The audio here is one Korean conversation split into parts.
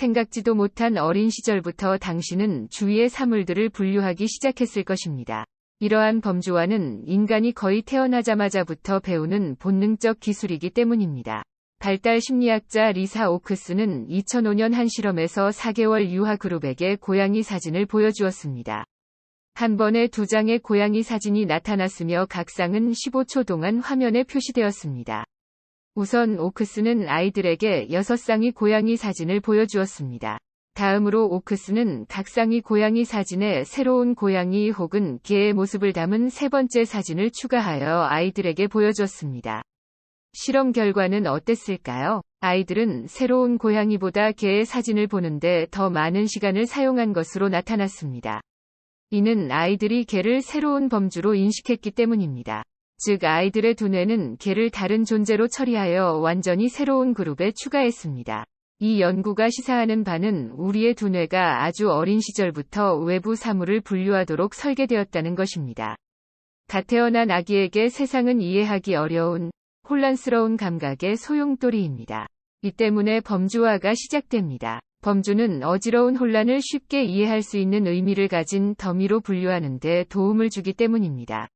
생각지도 못한 어린 시절부터 당신은 주위의 사물들을 분류하기 시작했을 것입니다. 이러한 범주와는 인간이 거의 태어나자마자부터 배우는 본능적 기술이기 때문입니다. 발달 심리학자 리사 오크스는 2005년 한 실험에서 4개월 유아 그룹에게 고양이 사진을 보여주었습니다. 한 번에 2장의 고양이 사진이 나타났으며 각 쌍은 15초 동안 화면에 표시되었습니다. 우선 오크스는 아이들에게 6쌍의 고양이 사진을 보여주었습니다. 다음으로 오크스는 각 쌍의 고양이 사진에 새로운 고양이 혹은 개의 모습을 담은 세 번째 사진을 추가하여 아이들에게 보여줬습니다. 실험 결과는 어땠을까요? 아이들은 새로운 고양이보다 개의 사진을 보는데 더 많은 시간을 사용한 것으로 나타났습니다. 이는 아이들이 개를 새로운 범주로 인식했기 때문입니다. 즉 아이들의 두뇌는 개를 다른 존재로 처리하여 완전히 새로운 그룹에 추가했습니다. 이 연구가 시사하는 바는 우리의 두뇌가 아주 어린 시절부터 외부 사물을 분류하도록 설계되었다는 것입니다. 갓 태어난 아기에게 세상은 이해하기 어려운 혼란스러운 감각의 소용돌이입니다. 이 때문에 범주화가 시작됩니다. 범주는 어지러운 혼란을 쉽게 이해할 수 있는 의미를 가진 더미로 분류하는 데 도움을 주기 때문입니다.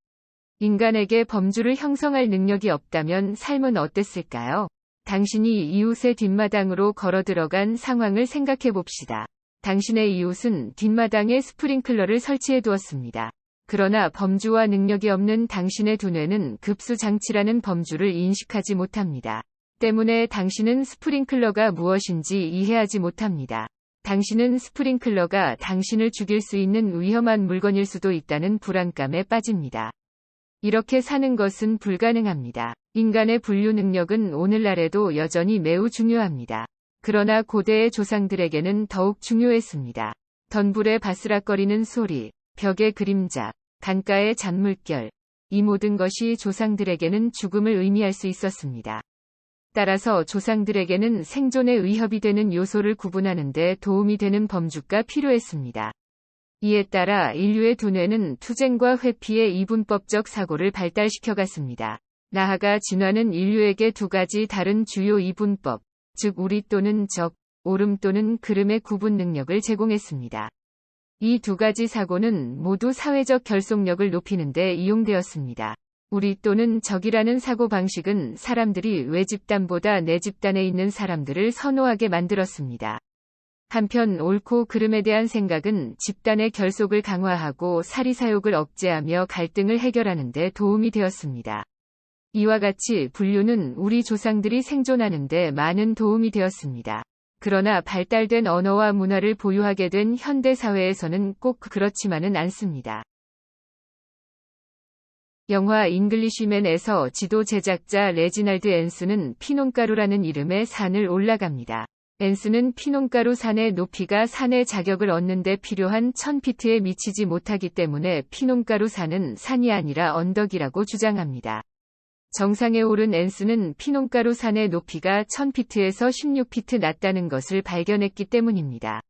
인간에게 범주를 형성할 능력이 없다면 삶은 어땠을까요? 당신이 이웃의 뒷마당으로 걸어 들어간 상황을 생각해 봅시다. 당신의 이웃은 뒷마당에 스프링클러를 설치해 두었습니다. 그러나 범주와 능력이 없는 당신의 두뇌는 급수장치라는 범주를 인식하지 못합니다. 때문에 당신은 스프링클러가 무엇인지 이해하지 못합니다. 당신은 스프링클러가 당신을 죽일 수 있는 위험한 물건일 수도 있다는 불안감에 빠집니다. 이렇게 사는 것은 불가능합니다. 인간의 분류 능력은 오늘날에도 여전히 매우 중요합니다. 그러나 고대의 조상들에게는 더욱 중요했습니다. 던불의 바스락거리는 소리, 벽의 그림자, 강가의 잔물결, 이 모든 것이 조상들에게는 죽음을 의미할 수 있었습니다. 따라서 조상들에게는 생존에 위협이 되는 요소를 구분하는 데 도움이 되는 범주가 필요했습니다. 이에 따라 인류의 두뇌는 투쟁과 회피의 이분법적 사고를 발달시켜갔습니다. 나아가 진화는 인류에게 두 가지 다른 주요 이분법, 즉 우리 또는 적, 옳음 또는 그름의 구분 능력을 제공했습니다. 이 두 가지 사고는 모두 사회적 결속력을 높이는 데 이용되었습니다. 우리 또는 적이라는 사고방식은 사람들이 외 집단보다 내 집단에 있는 사람들을 선호하게 만들었습니다. 한편 옳고 그름에 대한 생각은 집단의 결속을 강화하고 사리사욕을 억제하며 갈등을 해결하는 데 도움이 되었습니다. 이와 같이 분류는 우리 조상들이 생존하는 데 많은 도움이 되었습니다. 그러나 발달된 언어와 문화를 보유하게 된 현대 사회에서는 꼭 그렇지만은 않습니다. 영화 잉글리쉬맨에서 지도 제작자 레지날드 앤스는 피논가루라는 이름의 산을 올라갑니다. 앤스는 피논가루 산의 높이가 산의 자격을 얻는 데 필요한 1000피트에 미치지 못하기 때문에 피논가루 산은 산이 아니라 언덕이라고 주장합니다. 정상에 오른 앤스는 피논가루 산의 높이가 1000피트에서 16피트 낮다는 것을 발견했기 때문입니다.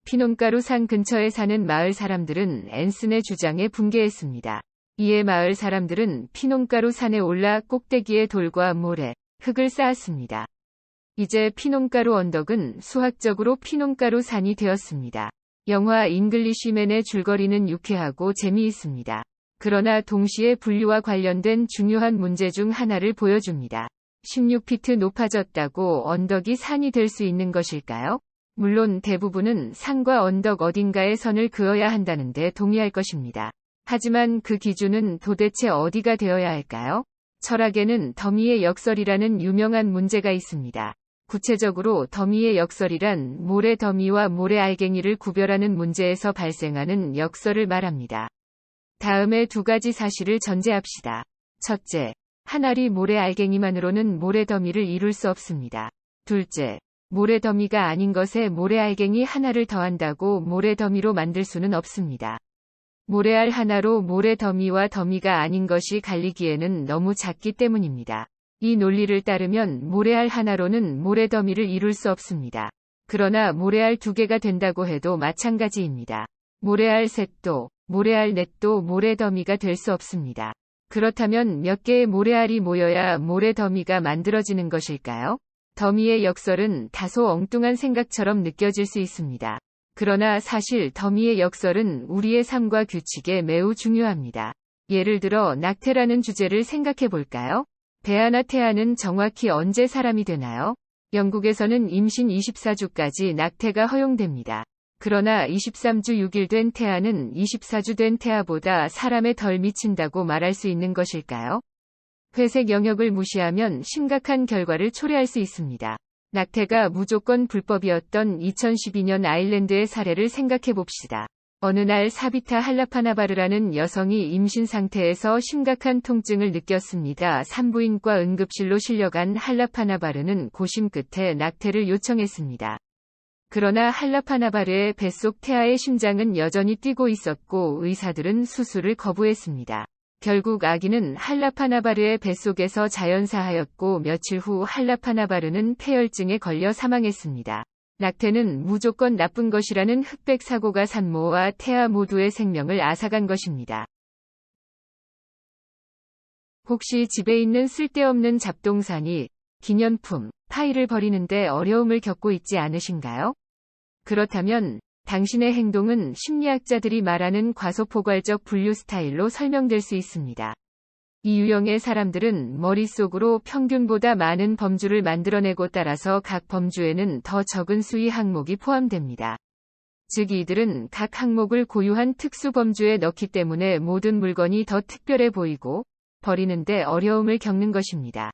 피논가루 산 근처에 사는 마을 사람들은 앤슨의 주장에 분개했습니다. 이에 마을 사람들은 피논가루 산에 올라 꼭대기에 돌과 모래, 흙을 쌓았습니다. 이제 피논가루 언덕은 수학적으로 피논가루 산이 되었습니다. 영화 잉글리쉬맨의 줄거리는 유쾌하고 재미있습니다. 그러나 동시에 분류와 관련된 중요한 문제 중 하나를 보여줍니다. 16피트 높아졌다고 언덕이 산이 될 수 있는 것일까요? 물론 대부분은 산과 언덕 어딘가에 선을 그어야 한다는데 동의할 것입니다. 하지만 그 기준은 도대체 어디가 되어야 할까요? 철학에는 더미의 역설이라는 유명한 문제가 있습니다. 구체적으로 더미의 역설이란 모래 더미와 모래 알갱이를 구별하는 문제에서 발생하는 역설을 말합니다. 다음에 두 가지 사실을 전제합시다. 첫째, 한 알이 모래 알갱이만으로는 모래 더미를 이룰 수 없습니다. 둘째, 모래 더미가 아닌 것에 모래 알갱이 하나를 더한다고 모래 더미로 만들 수는 없습니다. 모래알 하나로 모래 더미와 더미가 아닌 것이 갈리기에는 너무 작기 때문입니다. 이 논리를 따르면 모래알 하나로는 모래 더미를 이룰 수 없습니다. 그러나 모래알 두 개가 된다고 해도 마찬가지입니다. 모래알 셋도, 모래알 넷도 모래 더미가 될 수 없습니다. 그렇다면 몇 개의 모래알이 모여야 모래 더미가 만들어지는 것일까요? 더미의 역설은 다소 엉뚱한 생각처럼 느껴질 수 있습니다. 그러나 사실 더미의 역설은 우리의 삶과 규칙에 매우 중요합니다. 예를 들어 낙태라는 주제를 생각해 볼까요? 배아나 태아는 정확히 언제 사람이 되나요? 영국에서는 임신 24주까지 낙태가 허용됩니다. 그러나 23주 6일 된 태아는 24주 된 태아보다 사람에 덜 미친다고 말할 수 있는 것일까요? 회색 영역을 무시하면 심각한 결과를 초래할 수 있습니다. 낙태가 무조건 불법이었던 2012년 아일랜드의 사례를 생각해 봅시다. 어느 날 사비타 할라파나바르라는 여성이 임신 상태에서 심각한 통증을 느꼈습니다. 산부인과 응급실로 실려간 할라파나바르는 고심 끝에 낙태를 요청했습니다. 그러나 할라파나바르의 뱃속 태아의 심장은 여전히 뛰고 있었고 의사들은 수술을 거부했습니다. 결국 아기는 할라파나바르의 뱃속에서 자연사하였고 며칠 후 할라파나바르는 폐혈증에 걸려 사망했습니다. 낙태는 무조건 나쁜 것이라는 흑백 사고가 산모와 태아 모두의 생명을 앗아간 것입니다. 혹시 집에 있는 쓸데없는 잡동사니, 기념품, 파일을 버리는데 어려움을 겪고 있지 않으신가요? 그렇다면 당신의 행동은 심리학자들이 말하는 과소포괄적 분류 스타일로 설명될 수 있습니다. 이 유형의 사람들은 머릿속으로 평균보다 많은 범주를 만들어내고 따라서 각 범주에는 더 적은 수위 항목이 포함됩니다. 즉 이들은 각 항목을 고유한 특수 범주에 넣기 때문에 모든 물건이 더 특별해 보이고 버리는데 어려움을 겪는 것입니다.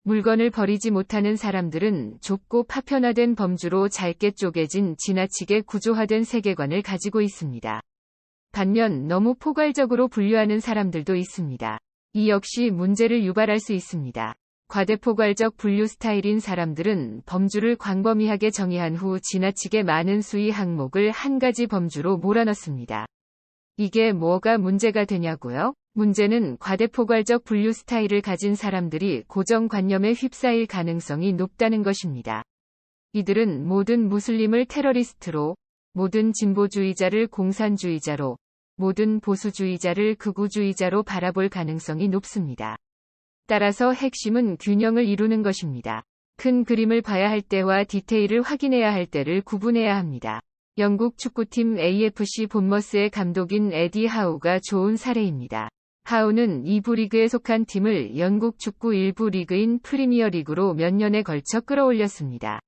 물건을 버리지 못하는 사람들은 좁고 파편화된 범주로 짧게 쪼개진 지나치게 구조화된 세계관을 가지고 있습니다. 반면 너무 포괄적으로 분류하는 사람들도 있습니다. 이 역시 문제를 유발할 수 있습니다. 과대포괄적 분류 스타일인 사람들은 범주를 광범위하게 정의한 후 지나치게 많은 수위 항목을 한 가지 범주로 몰아넣습니다. 이게 뭐가 문제가 되냐고요? 문제는 과대포괄적 분류 스타일을 가진 사람들이 고정관념에 휩싸일 가능성이 높다는 것입니다. 이들은 모든 무슬림을 테러리스트로, 모든 진보주의자를 공산주의자로, 모든 보수주의자를 극우주의자로 바라볼 가능성이 높습니다. 따라서 핵심은 균형을 이루는 것입니다. 큰 그림을 봐야 할 때와 디테일을 확인해야 할 때를 구분해야 합니다. 영국 축구팀 AFC 본머스의 감독인 에디 하우가 좋은 사례입니다. 하우는 2부 리그에 속한 팀을 영국 축구 1부 리그인 프리미어리그로 몇 년에 걸쳐 끌어올렸습니다.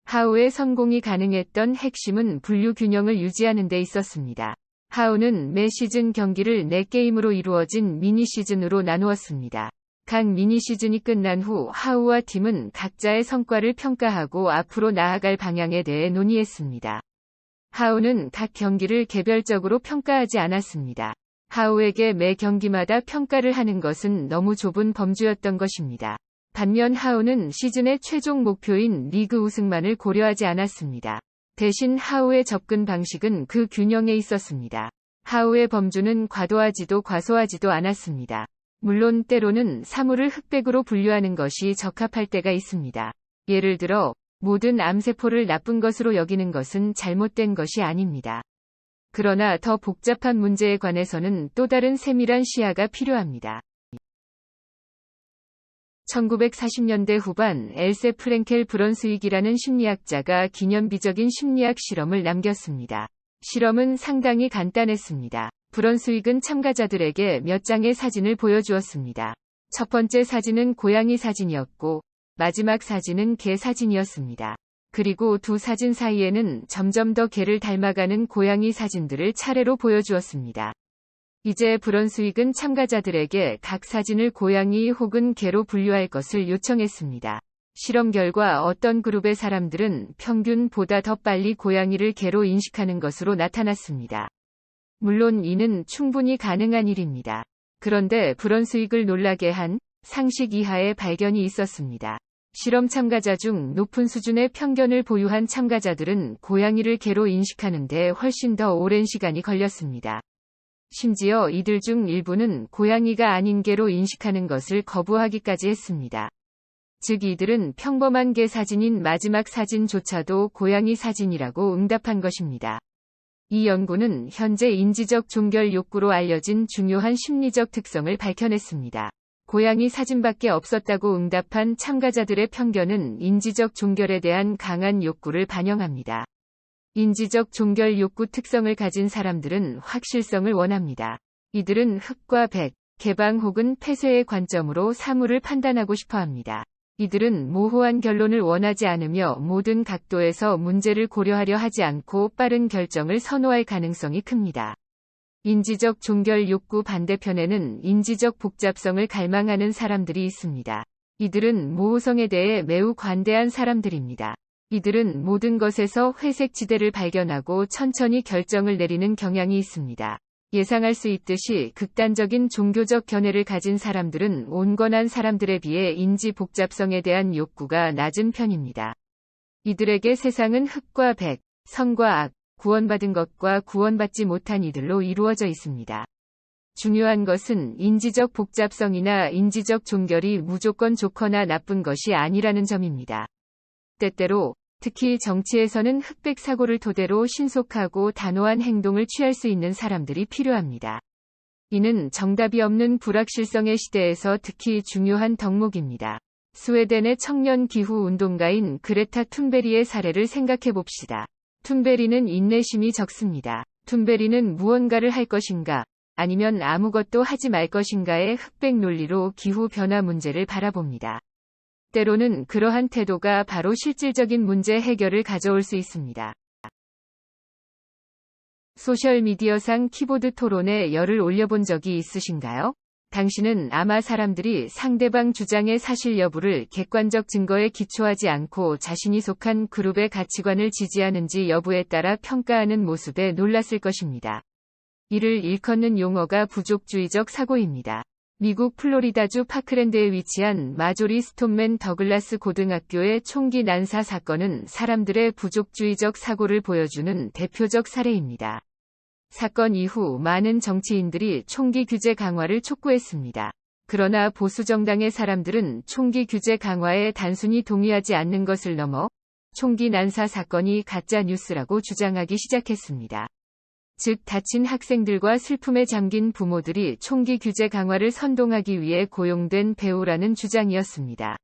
하우의 성공이 가능했던 핵심은 분류 균형을 유지하는 데 있었습니다. 하우는 매 시즌 경기를 4게임으로 이루어진 미니 시즌으로 나누었습니다. 각 미니 시즌이 끝난 후 하우와 팀은 각자의 성과를 평가하고 앞으로 나아갈 방향에 대해 논의했습니다. 하우는 각 경기를 개별적으로 평가하지 않았습니다. 하우에게 매 경기마다 평가를 하는 것은 너무 좁은 범주였던 것입니다. 반면 하우는 시즌의 최종 목표인 리그 우승만을 고려하지 않았습니다. 대신 하우의 접근 방식은 그 균형에 있었습니다. 하우의 범주는 과도하지도 과소하지도 않았습니다. 물론 때로는 사물을 흑백으로 분류하는 것이 적합할 때가 있습니다. 예를 들어 모든 암세포를 나쁜 것으로 여기는 것은 잘못된 것이 아닙니다. 그러나 더 복잡한 문제에 관해서는 또 다른 세밀한 시야가 필요합니다. 1940년대 후반 엘세 프랭켈 브런스윅이라는 심리학자가 기념비적인 심리학 실험을 남겼습니다. 실험은 상당히 간단했습니다. 브런스윅은 참가자들에게 몇 장의 사진을 보여주었습니다. 첫 번째 사진은 고양이 사진이었고 마지막 사진은 개 사진이었습니다. 그리고 두 사진 사이에는 점점 더 개를 닮아가는 고양이 사진들을 차례로 보여주었습니다. 이제 브런스윅은 참가자들에게 각 사진을 고양이 혹은 개로 분류할 것을 요청했습니다. 실험 결과 어떤 그룹의 사람들은 평균보다 더 빨리 고양이를 개로 인식하는 것으로 나타났습니다. 물론 이는 충분히 가능한 일입니다. 그런데 브런스윅을 놀라게 한 상식 이하의 발견이 있었습니다. 실험 참가자 중 높은 수준의 편견을 보유한 참가자들은 고양이를 개로 인식하는 데 훨씬 더 오랜 시간이 걸렸습니다. 심지어 이들 중 일부는 고양이가 아닌 개로 인식하는 것을 거부하기까지 했습니다. 즉 이들은 평범한 개 사진인 마지막 사진조차도 고양이 사진이라고 응답한 것입니다. 이 연구는 현재 인지적 종결 욕구로 알려진 중요한 심리적 특성을 밝혀냈습니다. 고양이 사진밖에 없었다고 응답한 참가자들의 편견은 인지적 종결에 대한 강한 욕구를 반영합니다. 인지적 종결 욕구 특성을 가진 사람들은 확실성을 원합니다. 이들은 흑과 백, 개방 혹은 폐쇄의 관점으로 사물을 판단하고 싶어 합니다. 이들은 모호한 결론을 원하지 않으며 모든 각도에서 문제를 고려하려 하지 않고 빠른 결정을 선호할 가능성이 큽니다. 인지적 종결 욕구 반대편에는 인지적 복잡성을 갈망하는 사람들이 있습니다. 이들은 모호성에 대해 매우 관대한 사람들입니다. 이들은 모든 것에서 회색 지대를 발견하고 천천히 결정을 내리는 경향이 있습니다. 예상할 수 있듯이 극단적인 종교적 견해를 가진 사람들은 온건한 사람들에 비해 인지 복잡성에 대한 욕구가 낮은 편입니다. 이들에게 세상은 흑과 백, 선과 악, 구원받은 것과 구원받지 못한 이들로 이루어져 있습니다. 중요한 것은 인지적 복잡성이나 인지적 종결이 무조건 좋거나 나쁜 것이 아니라는 점입니다. 때때로, 특히 정치에서는 흑백 사고를 토대로 신속하고 단호한 행동을 취할 수 있는 사람들이 필요합니다. 이는 정답이 없는 불확실성의 시대에서 특히 중요한 덕목입니다. 스웨덴의 청년 기후 운동가인 그레타 툰베리의 사례를 생각해 봅시다. 툰베리는 인내심이 적습니다. 툰베리는 무언가를 할 것인가, 아니면 아무것도 하지 말 것인가의 흑백 논리로 기후 변화 문제를 바라봅니다. 때로는 그러한 태도가 바로 실질적인 문제 해결을 가져올 수 있습니다. 소셜미디어상 키보드 토론에 열을 올려본 적이 있으신가요? 당신은 아마 사람들이 상대방 주장의 사실 여부를 객관적 증거에 기초하지 않고 자신이 속한 그룹의 가치관을 지지하는지 여부에 따라 평가하는 모습에 놀랐을 것입니다. 이를 일컫는 용어가 부족주의적 사고입니다. 미국 플로리다주 파크랜드에 위치한 마조리 스톤맨 더글라스 고등학교의 총기 난사 사건은 사람들의 부족주의적 사고를 보여주는 대표적 사례입니다. 사건 이후 많은 정치인들이 총기 규제 강화를 촉구했습니다. 그러나 보수 정당의 사람들은 총기 규제 강화에 단순히 동의하지 않는 것을 넘어 총기 난사 사건이 가짜 뉴스라고 주장하기 시작했습니다. 즉 다친 학생들과 슬픔에 잠긴 부모들이 총기 규제 강화를 선동하기 위해 고용된 배우라는 주장이었습니다.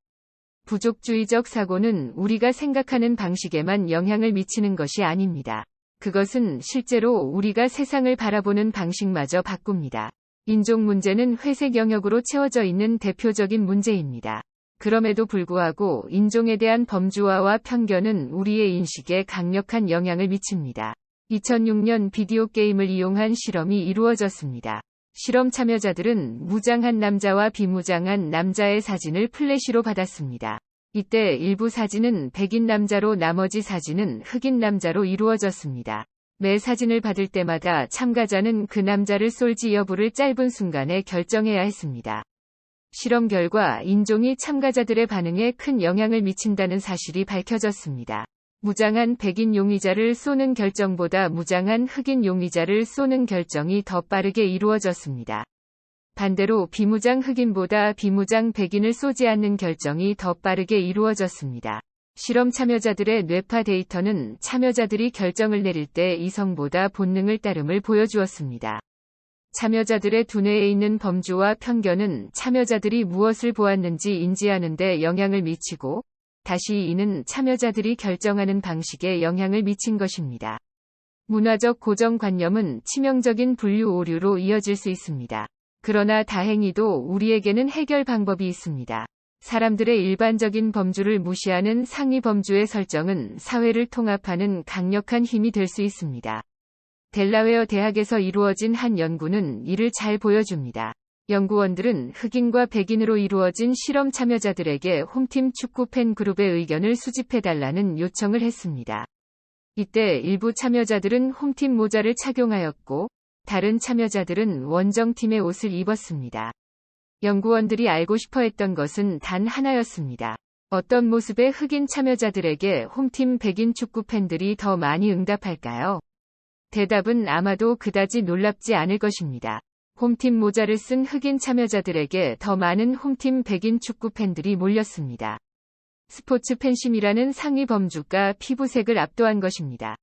부족주의적 사고는 우리가 생각하는 방식에만 영향을 미치는 것이 아닙니다. 그것은 실제로 우리가 세상을 바라보는 방식마저 바꿉니다. 인종 문제는 회색 영역으로 채워져 있는 대표적인 문제입니다. 그럼에도 불구하고 인종에 대한 범주화와 편견은 우리의 인식에 강력한 영향을 미칩니다. 2006년 비디오 게임을 이용한 실험이 이루어졌습니다. 실험 참여자들은 무장한 남자와 비무장한 남자의 사진을 플래시로 받았습니다. 이때 일부 사진은 백인 남자로 나머지 사진은 흑인 남자로 이루어졌습니다. 매 사진을 받을 때마다 참가자는 그 남자를 쏠지 여부를 짧은 순간에 결정해야 했습니다. 실험 결과 인종이 참가자들의 반응에 큰 영향을 미친다는 사실이 밝혀졌습니다. 무장한 백인 용의자를 쏘는 결정보다 무장한 흑인 용의자를 쏘는 결정이 더 빠르게 이루어졌습니다. 반대로 비무장 흑인보다 비무장 백인을 쏘지 않는 결정이 더 빠르게 이루어졌습니다. 실험 참여자들의 뇌파 데이터는 참여자들이 결정을 내릴 때 이성보다 본능을 따름을 보여주었습니다. 참여자들의 두뇌에 있는 범주와 편견은 참여자들이 무엇을 보았는지 인지하는 데 영향을 미치고, 다시 이는 참여자들이 결정하는 방식에 영향을 미친 것입니다. 문화적 고정관념은 치명적인 분류 오류로 이어질 수 있습니다. 그러나 다행히도 우리에게는 해결 방법이 있습니다. 사람들의 일반적인 범주를 무시하는 상위 범주의 설정은 사회를 통합하는 강력한 힘이 될 수 있습니다. 델라웨어 대학에서 이루어진 한 연구는 이를 잘 보여줍니다. 연구원들은 흑인과 백인으로 이루어진 실험 참여자들에게 홈팀 축구 팬 그룹의 의견을 수집해달라는 요청을 했습니다. 이때 일부 참여자들은 홈팀 모자를 착용하였고, 다른 참여자들은 원정팀의 옷을 입었습니다. 연구원들이 알고 싶어 했던 것은 단 하나였습니다. 어떤 모습의 흑인 참여자들에게 홈팀 백인 축구 팬들이 더 많이 응답할까요? 대답은 아마도 그다지 놀랍지 않을 것입니다. 홈팀 모자를 쓴 흑인 참여자들에게 더 많은 홈팀 백인 축구 팬들이 몰렸습니다. 스포츠 팬심이라는 상위 범주가 피부색을 압도한 것입니다.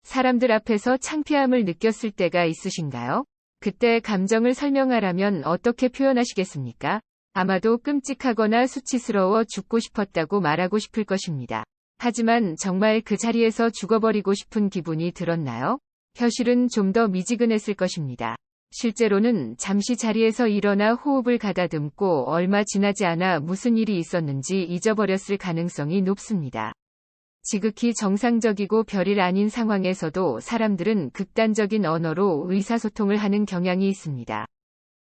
사람들 앞에서 창피함을 느꼈을 때가 있으신가요? 그때 감정을 설명하라면 어떻게 표현하시겠습니까? 아마도 끔찍하거나 수치스러워 죽고 싶었다고 말하고 싶을 것입니다. 하지만 정말 그 자리에서 죽어버리고 싶은 기분이 들었나요? 현실은 좀 더 미지근했을 것입니다. 실제로는 잠시 자리에서 일어나 호흡을 가다듬고 얼마 지나지 않아 무슨 일이 있었는지 잊어버렸을 가능성이 높습니다. 지극히 정상적이고 별일 아닌 상황에서도 사람들은 극단적인 언어로 의사소통을 하는 경향이 있습니다.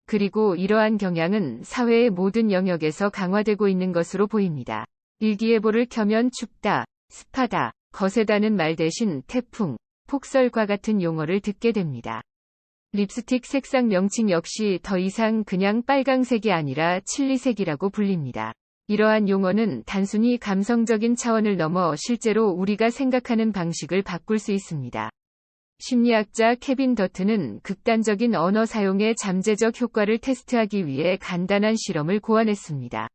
그리고 이러한 경향은 사회의 모든 영역에서 강화되고 있는 것으로 보입니다. 일기예보를 켜면 춥다, 습하다, 거세다는 말 대신 태풍, 폭설과 같은 용어를 듣게 됩니다. 립스틱 색상 명칭 역시 더 이상 그냥 빨강색이 아니라 칠리색이라고 불립니다. 이러한 용어는 단순히 감성적인 차원을 넘어 실제로 우리가 생각하는 방식을 바꿀 수 있습니다. 심리학자 케빈 더트는 극단적인 언어 사용의 잠재적 효과를 테스트하기 위해 간단한 실험을 고안했습니다.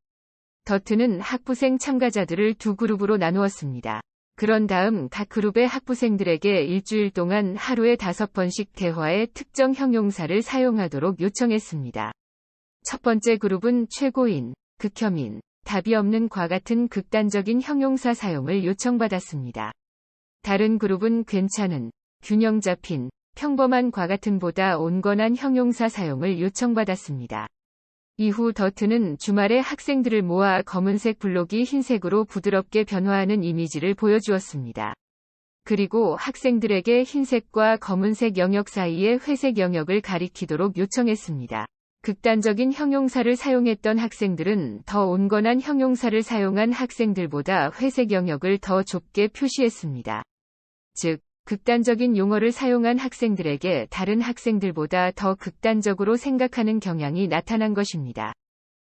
더트는 학부생 참가자들을 두 그룹으로 나누었습니다. 그런 다음 각 그룹의 학부생들에게 일주일 동안 하루에 5번씩 대화에 특정 형용사를 사용하도록 요청했습니다. 첫 번째 그룹은 최고인, 극혐인, 답이 없는 과 같은 극단적인 형용사 사용을 요청받았습니다. 다른 그룹은 괜찮은, 균형 잡힌, 평범한 과 같은 보다 온건한 형용사 사용을 요청받았습니다. 이후 더트는 주말에 학생들을 모아 검은색 블록이 흰색으로 부드럽게 변화하는 이미지를 보여주었습니다. 그리고 학생들에게 흰색과 검은색 영역 사이의 회색 영역을 가리키도록 요청했습니다. 극단적인 형용사를 사용했던 학생들은 더 온건한 형용사를 사용한 학생들보다 회색 영역을 더 좁게 표시했습니다. 즉, 극단적인 용어를 사용한 학생들에게 다른 학생들보다 더 극단적으로 생각하는 경향이 나타난 것입니다.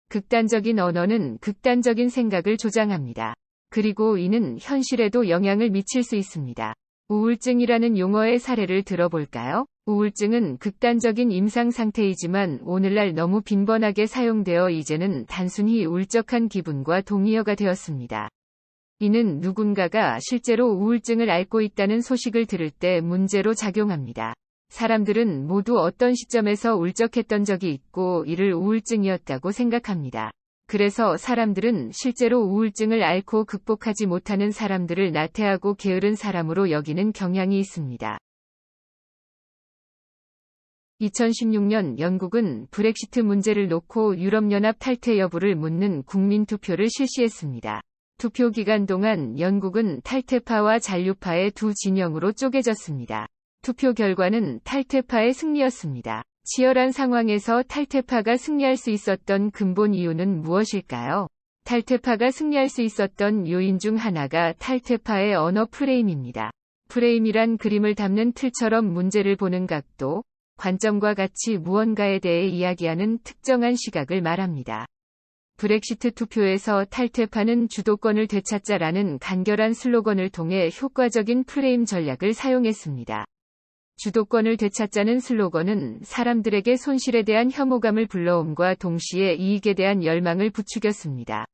극단적인 언어는 극단적인 생각을 조장합니다. 그리고 이는 현실에도 영향을 미칠 수 있습니다. 우울증이라는 용어의 사례를 들어볼까요? 우울증은 극단적인 임상 상태이지만 오늘날 너무 빈번하게 사용되어 이제는 단순히 울적한 기분과 동의어가 되었습니다. 이는 누군가가 실제로 우울증을 앓고 있다는 소식을 들을 때 문제로 작용합니다. 사람들은 모두 어떤 시점에서 울적했던 적이 있고 이를 우울증이었다고 생각합니다. 그래서 사람들은 실제로 우울증을 앓고 극복하지 못하는 사람들을 나태하고 게으른 사람으로 여기는 경향이 있습니다. 2016년 영국은 브렉시트 문제를 놓고 유럽연합 탈퇴 여부를 묻는 국민투표를 실시했습니다. 투표 기간 동안 영국은 탈퇴파와 잔류파의 두 진영으로 쪼개졌습니다. 투표 결과는 탈퇴파의 승리였습니다. 치열한 상황에서 탈퇴파가 승리할 수 있었던 근본 이유는 무엇일까요? 탈퇴파가 승리할 수 있었던 요인 중 하나가 탈퇴파의 언어 프레임입니다. 프레임이란 그림을 담는 틀처럼 문제를 보는 각도, 관점과 같이 무언가에 대해 이야기하는 특정한 시각을 말합니다. 브렉시트 투표에서 탈퇴파는 주도권을 되찾자라는 간결한 슬로건을 통해 효과적인 프레임 전략을 사용했습니다. 주도권을 되찾자는 슬로건은 사람들에게 손실에 대한 혐오감을 불러옴과 동시에 이익에 대한 열망을 부추겼습니다.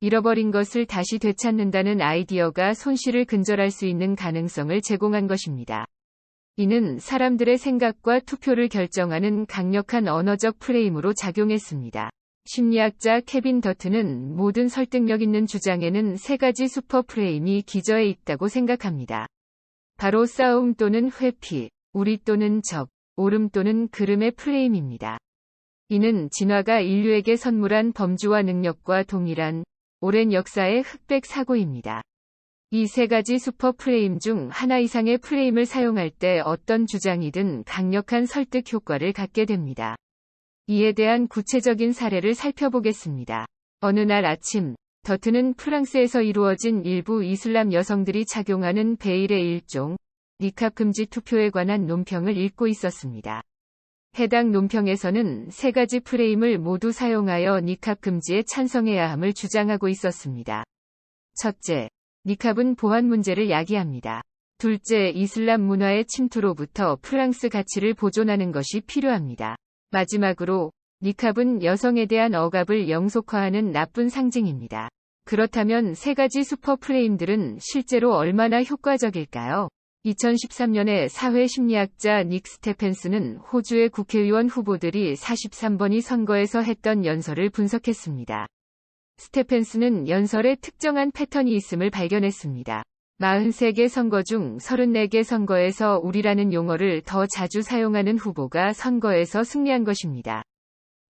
잃어버린 것을 다시 되찾는다는 아이디어가 손실을 근절할 수 있는 가능성을 제공한 것입니다. 이는 사람들의 생각과 투표를 결정하는 강력한 언어적 프레임으로 작용했습니다. 심리학자 케빈 더트는 모든 설득력 있는 주장에는 세 가지 슈퍼 프레임이 기저에 있다고 생각합니다. 바로 싸움 또는 회피, 우리 또는 적, 옳음 또는 그름의 프레임입니다. 이는 진화가 인류에게 선물한 범주와 능력과 동일한 오랜 역사의 흑백 사고입니다. 이 세 가지 슈퍼 프레임 중 하나 이상의 프레임을 사용할 때 어떤 주장이든 강력한 설득 효과를 갖게 됩니다. 이에 대한 구체적인 사례를 살펴보겠습니다. 어느 날 아침, 더트는 프랑스에서 이루어진 일부 이슬람 여성들이 착용하는 베일의 일종, 니캅 금지 투표에 관한 논평을 읽고 있었습니다. 해당 논평에서는 세 가지 프레임을 모두 사용하여 니캅 금지에 찬성해야 함을 주장하고 있었습니다. 첫째, 니캅은 보안 문제를 야기합니다. 둘째, 이슬람 문화의 침투로부터 프랑스 가치를 보존하는 것이 필요합니다. 마지막으로, 니캅은 여성에 대한 억압을 영속화하는 나쁜 상징입니다. 그렇다면 세 가지 슈퍼 프레임들은 실제로 얼마나 효과적일까요? 2013년에 사회심리학자 닉 스테펜스는 호주의 국회의원 후보들이 43번이 선거에서 했던 연설을 분석했습니다. 스테펜스는 연설에 특정한 패턴이 있음을 발견했습니다. 43개 선거 중 34개 선거에서 우리라는 용어를 더 자주 사용하는 후보가 선거에서 승리한 것입니다.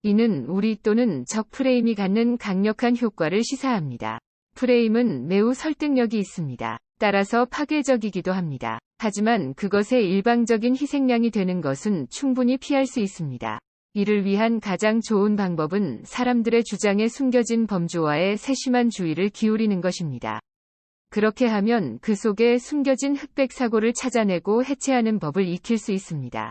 이는 우리 또는 적 프레임이 갖는 강력한 효과를 시사합니다. 프레임은 매우 설득력이 있습니다. 따라서 파괴적이기도 합니다. 하지만 그것의 일방적인 희생양이 되는 것은 충분히 피할 수 있습니다. 이를 위한 가장 좋은 방법은 사람들의 주장에 숨겨진 범주와의 세심한 주의를 기울이는 것입니다. 그렇게 하면 그 속에 숨겨진 흑백 사고를 찾아내고 해체하는 법을 익힐 수 있습니다.